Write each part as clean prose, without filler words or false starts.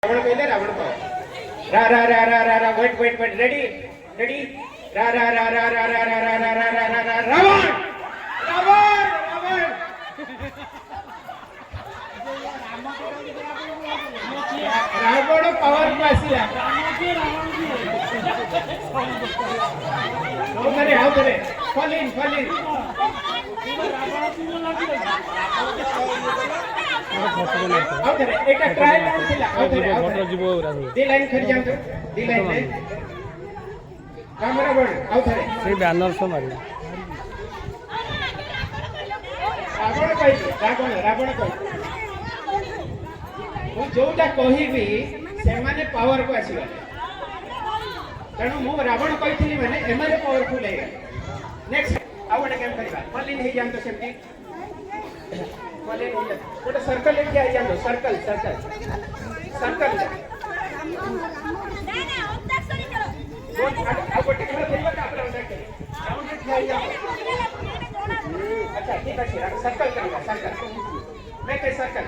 रावण कहले रावण पाव रा रा रा रा रा रा wait wait wait ready ready रा रा रा रा रा रा रा रा रा रा रा रा रा रावण रावण रावण रावण पावर को आसीला आओ करे फॉल इन एक ट्रायल राउंड थिला दी लाइन खड़ी जाऊ दी लाइन में कैमरा बन आउ थरे से बैनर से मारी रावण कहि मु जोटा कहिबी से माने पावर को आसीबा तेणु मु रावण कहिथिली माने एमाने पावरफुल है नेक्स्ट आउ गोटे गेम खेलबा मलिन हे जान तो सेमती मलिन हो जा गोटे सर्कल लेके आ जान सर्कल सर्कल सर्कल ना ना अंताक्षरी करो आउ गोटे खेल खेलबा तापर अंताक्षरी राउंड लेके आ जा अच्छा ठीक है सर्कल करेगा सर्कल मैं के सर्कल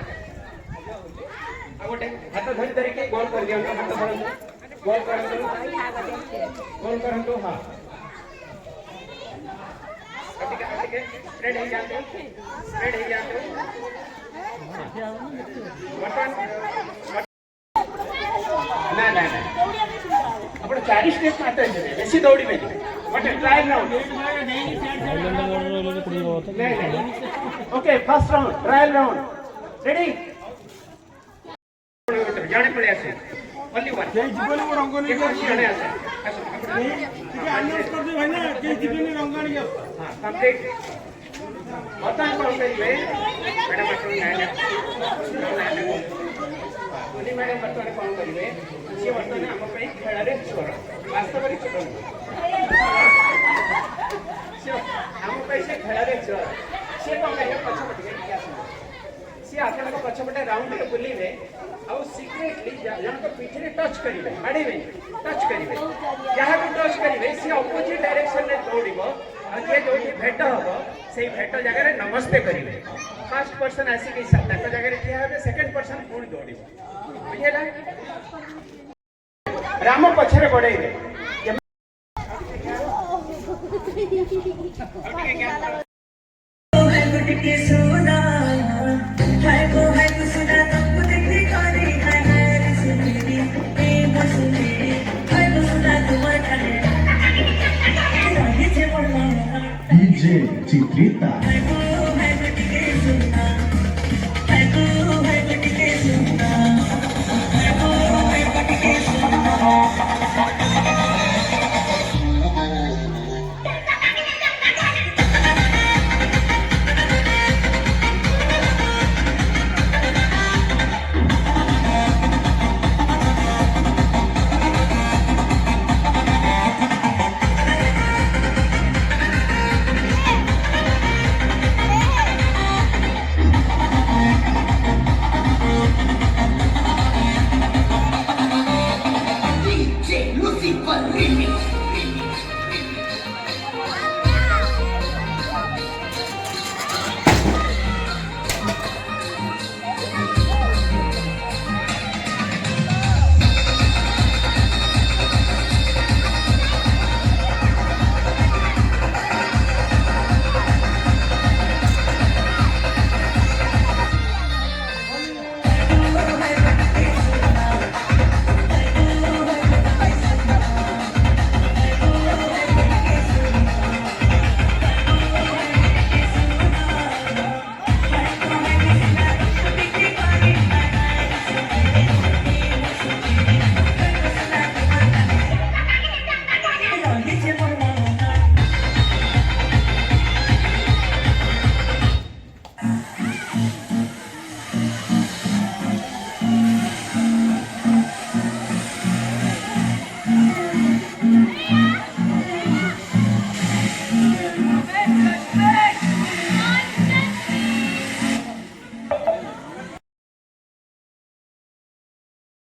आउ गोटे हाथ धरि धरि के गोल कर दियो हाथ धरंतु गोल करंतु हां ठीक है स्प्रेड हो जाते बटन ना ना ना आपण 4 स्टेप मारते हैं बेसी दौड़ी में but trial round okay first round trial round ready जाने पड़े ऐसे ओनली वन के जीवन में रंगोली के जाने ऐसे ठीक अनाउंस कर दे भाई ना के जीवन में रंगोली हां कंप्लीट बता कौन करिवे मैडम अपन ना बोली मैडम बर्तन कौन करिवे से बर्तन हम पे खेला रे छोड़ वास्तव में छोड़ से हम पे से खेला रे छोड़ से कौन करिवे पछपट के क्या से आके को पछपटे राउंड के बुलीवे और सीक्रेटली जन को पीछे टच करिवे माडीवे टच करिवे जहां भी टच करिवे से ऑपोजिट डायरेक्शन में दौड़िबो और जे जोठी भेट होबो सेही भेट जगह रे नमस्ते करिवे फर्स्ट पर्सन आसी के ताक जगह रे ठिया हेबे सेकंड पर्सन पुणी दौड़िबो बुझेला राम पछरे बढेइबे